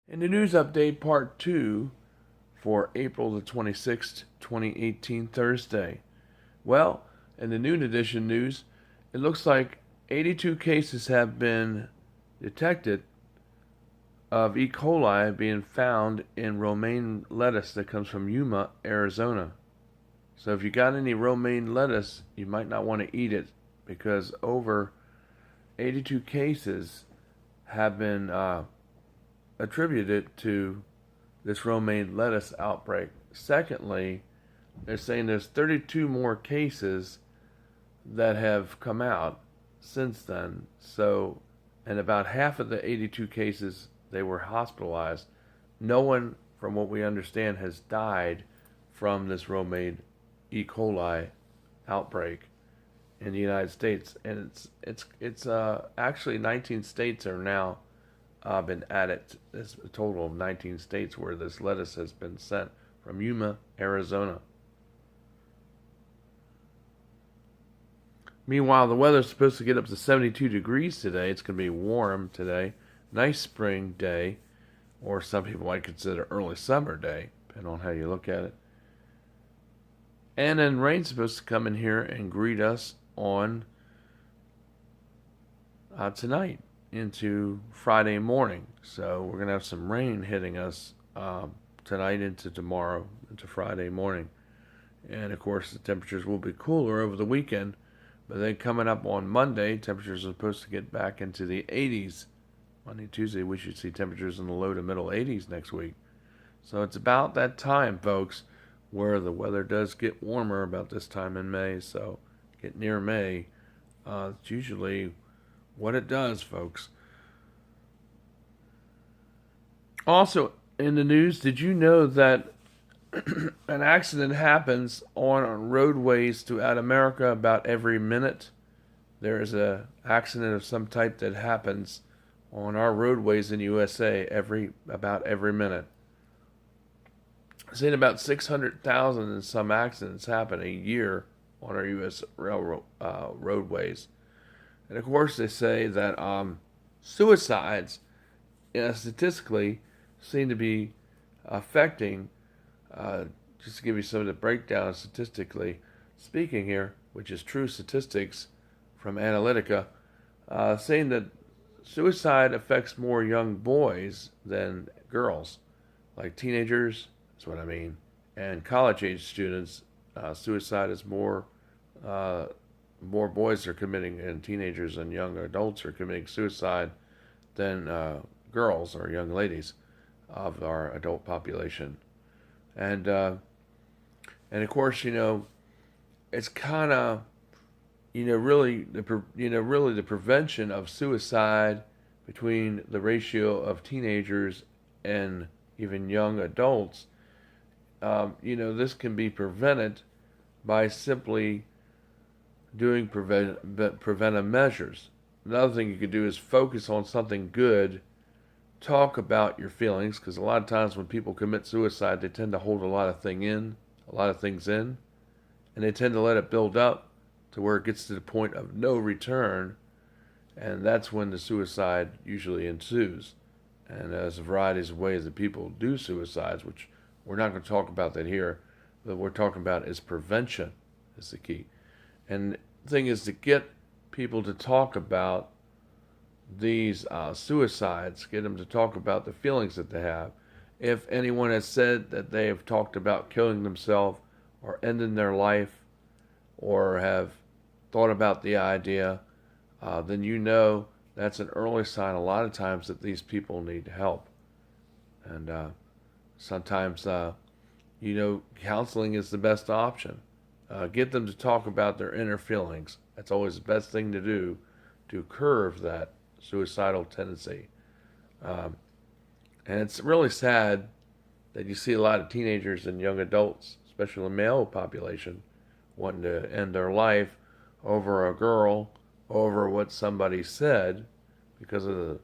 In the news update, part 2 for April the 26th, 2018, Thursday. Well, in the noon edition news, it looks like 82 cases have been detected of E. coli being found in romaine lettuce that comes from Yuma, Arizona. So if you got any romaine lettuce, you might not want to eat it because over 82 cases have been attributed to this romaine lettuce outbreak. Secondly, they're saying there's 32 more cases that have come out since then. So, and about half of the 82 cases, they were hospitalized. No one, from what we understand, has died from this romaine E. coli outbreak in the United States, and it's actually 19 states are now been added. There's a total of 19 states where this lettuce has been sent from Yuma, Arizona. Meanwhile, the weather's supposed to get up to 72 degrees today. It's going to be warm today. Nice spring day, or some people might consider early summer day, depending on how you look at it. And then rain's supposed to come in here and greet us on tonight into Friday morning. So we're going to have some rain hitting us tonight into tomorrow, into Friday morning. And of course, the temperatures will be cooler over the weekend. But then coming up on Monday, temperatures are supposed to get back into the 80s. Monday, Tuesday, we should see temperatures in the low to middle 80s next week. So it's about that time, folks, where the weather does get warmer about this time in May. So get near May. It's usually what it does, folks. Also, in the news, did you know that an accident happens on roadways throughout America about every minute? There is a accident of some type that happens on our roadways in USA about every minute. I've seen about 600,000 and some accidents happen a year on our U.S. railroad roadways. And of course, they say that suicides, statistically, seem to be affecting. Just to give you some of the breakdown statistically speaking here, which is true statistics from Analytica, saying that suicide affects more young boys than girls, like teenagers. That's what I mean. And college-age students, suicide is more boys are committing, and teenagers and young adults are committing suicide than girls or young ladies of our adult population. And of course, it's kind of really the prevention of suicide between the ratio of teenagers and even young adults. This can be prevented by simply doing preventive measures. Another thing you could do is focus on something good. Talk about your feelings, because a lot of times when people commit suicide, they tend to hold a lot of things in, and they tend to let it build up to where it gets to the point of no return, and that's when the suicide usually ensues. And there's a variety of ways that people do suicides, which we're not going to talk about that here. But what we're talking about is prevention is the key. And the thing is to get people to talk about these suicides, get them to talk about the feelings that they have. If anyone has said that they have talked about killing themselves or ending their life or have thought about the idea, then that's an early sign a lot of times that these people need help. And sometimes, counseling is the best option. Get them to talk about their inner feelings. That's always the best thing to do to curb that suicidal tendency. And it's really sad that you see a lot of teenagers and young adults, especially the male population, wanting to end their life over a girl, over what somebody said, because of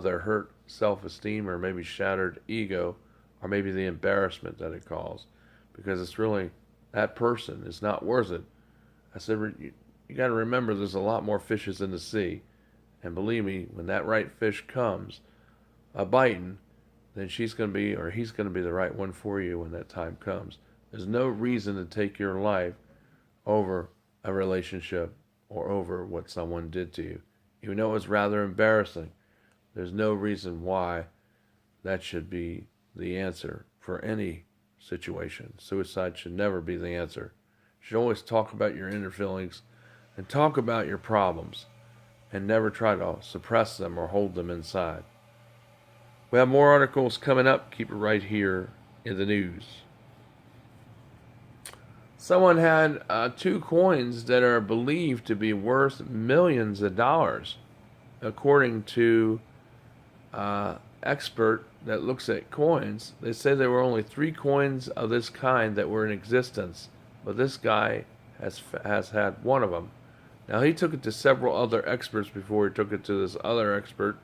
their hurt self-esteem or maybe shattered ego, or maybe the embarrassment that it caused, because it's really that person is not worth it. I said, you got to remember there's a lot more fishes in the sea. And believe me, when that right fish comes a biting, then she's going to be, or he's going to be the right one for you when that time comes. There's no reason to take your life over a relationship or over what someone did to you. Even though it was rather embarrassing, there's no reason why that should be the answer for any situation. Suicide should never be the answer. You should always talk about your inner feelings and talk about your problems and never try to suppress them or hold them inside. We have more articles coming up. Keep it right here in the news. Someone had 2 coins that are believed to be worth millions of dollars, according to expert that looks at coins. They say there were only 3 coins of this kind that were in existence, but this guy has had one of them. Now, he took it to several other experts before he took it to this other expert,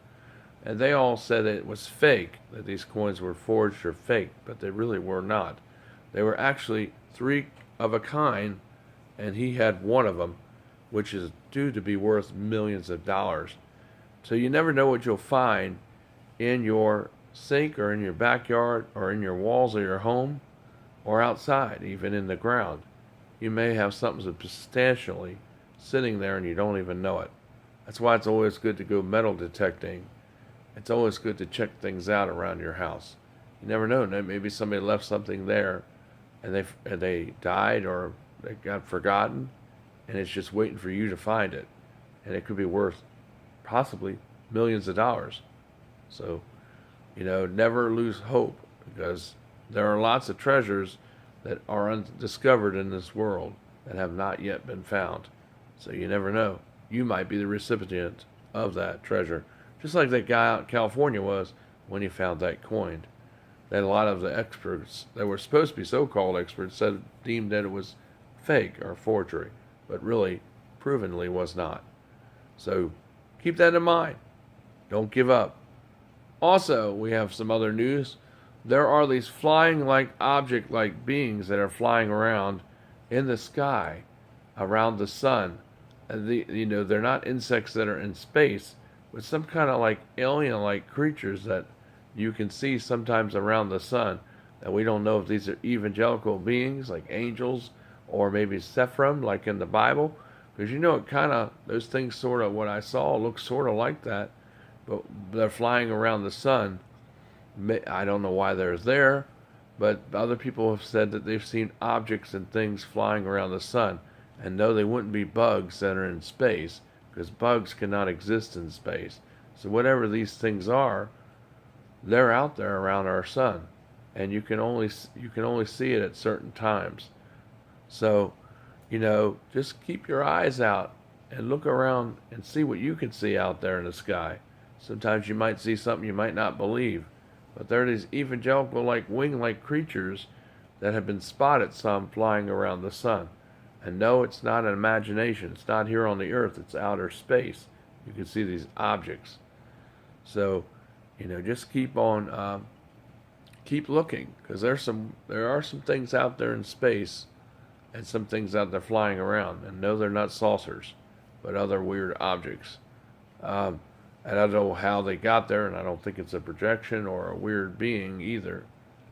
and they all said it was fake, that these coins were forged or fake, but they really were not. They were actually 3 of a kind, and he had one of them, which is due to be worth millions of dollars. So you never know what you'll find in your sink or in your backyard or in your walls of your home or outside, even in the ground. You may have something substantially sitting there and you don't even know it. That's why it's always good to go metal detecting. It's always good to check things out around your house. You never know. Maybe somebody left something there and they died or they got forgotten, and it's just waiting for you to find it. And it could be worth possibly millions of dollars. So, never lose hope, because there are lots of treasures that are undiscovered in this world that have not yet been found. So you never know. You might be the recipient of that treasure. Just like that guy out in California was when he found that coin. That a lot of the experts that were supposed to be so-called experts deemed that it was fake or forgery, but really, provenly was not. So keep that in mind. Don't give up. Also, we have some other news. There are these flying like object-like beings that are flying around in the sky around the sun. And they're not insects that are in space, but some kind of like alien-like creatures that you can see sometimes around the sun. And we don't know if these are evangelical beings like angels or maybe Sephrim like in the Bible. Because it kind of, those things sort of, what I saw looks sort of like that. But they're flying around the sun. I don't know why they're there, but other people have said that they've seen objects and things flying around the sun. And no, they wouldn't be bugs that are in space, because bugs cannot exist in space. So whatever these things are, they're out there around our sun, and you can only see it at certain times. So, just keep your eyes out and look around and see what you can see out there in the sky. Sometimes you might see something you might not believe, but there are these evangelical like wing-like creatures that have been spotted, some flying around the sun. And no, it's not an imagination. It's not here on the earth. It's outer space. You can see these objects. So, just keep on, keep looking, because there are some things out there in space, and some things out there flying around. And no, they're not saucers, but other weird objects. And I don't know how they got there, and I don't think it's a projection or a weird being either.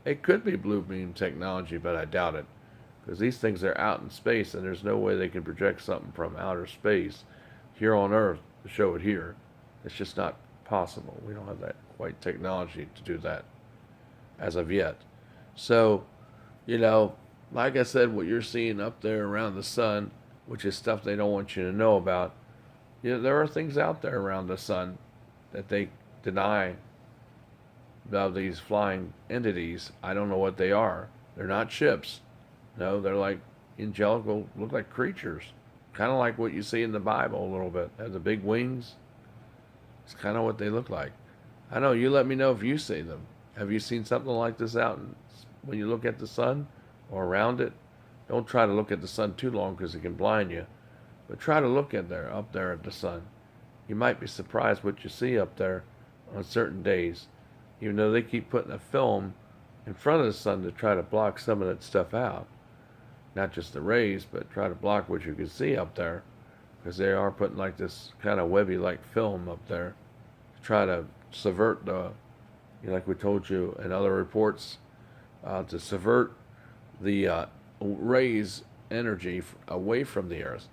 It could be blue beam technology, but I doubt it. Because these things are out in space, and there's no way they can project something from outer space here on Earth to show it here. It's just not possible. We don't have that quite technology to do that as of yet. So, like I said, what you're seeing up there around the sun, which is stuff they don't want you to know about, there are things out there around the sun that they deny about these flying entities. I don't know what they are. They're not ships. No, they're like angelical, look like creatures. Kind of like what you see in the Bible a little bit. They have the big wings. It's kind of what they look like. I know, you let me know if you see them. Have you seen something like this out when you look at the sun or around it? Don't try to look at the sun too long because it can blind you. But try to look up there at the sun. You might be surprised what you see up there on certain days. Even though they keep putting a film in front of the sun to try to block some of that stuff out. Not just the rays, but try to block what you can see up there. Because they are putting like this kind of webby-like film up there to try to subvert the like we told you in other reports, to subvert the rays energy away from the Earth.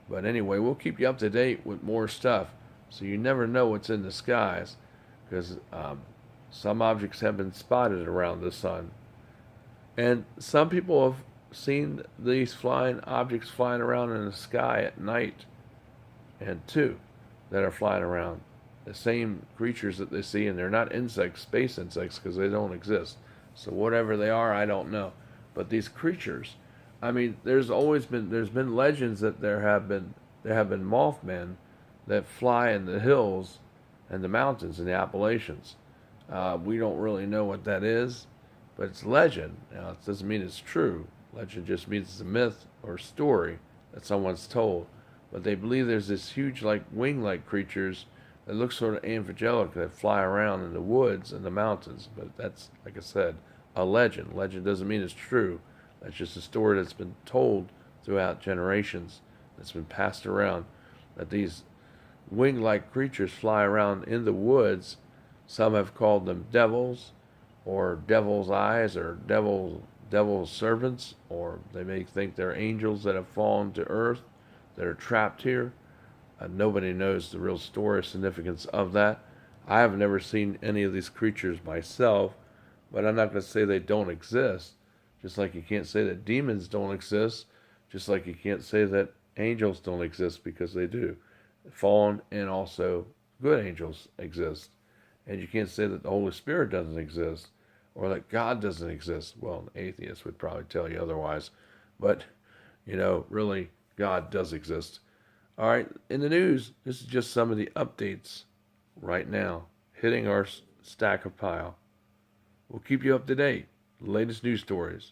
But anyway, we'll keep you up to date with more stuff, so you never know what's in the skies, because some objects have been spotted around the sun, and some people have seen these flying objects flying around in the sky at night, and two that are flying around. The same creatures that they see, and they're not insects, space insects, because they don't exist. So whatever they are, I don't know. But these creatures, I mean, there's been legends that there have been Mothmen that fly in the hills and the mountains in the Appalachians. We don't really know what that is, but it's legend. Now, it doesn't mean it's true. Legend just means it's a myth or story that someone's told. But they believe there's this huge, like wing-like creatures that look sort of angelic that fly around in the woods and the mountains. But that's, like I said, a legend. Legend doesn't mean it's true. That's just a story that's been told throughout generations, that's been passed around, that these wing-like creatures fly around in the woods. Some have called them devils, or devil's eyes, or devil's servants, or they may think they're angels that have fallen to earth, that are trapped here. Nobody knows the real story or significance of that. I have never seen any of these creatures myself, but I'm not going to say they don't exist. Just like you can't say that demons don't exist, just like you can't say that angels don't exist, because they do. Fallen and also good angels exist. And you can't say that the Holy Spirit doesn't exist, or that God doesn't exist. Well, an atheist would probably tell you otherwise. But, really, God does exist. All right, in the news, this is just some of the updates right now hitting our stack of pile. We'll keep you up to date. Latest news stories.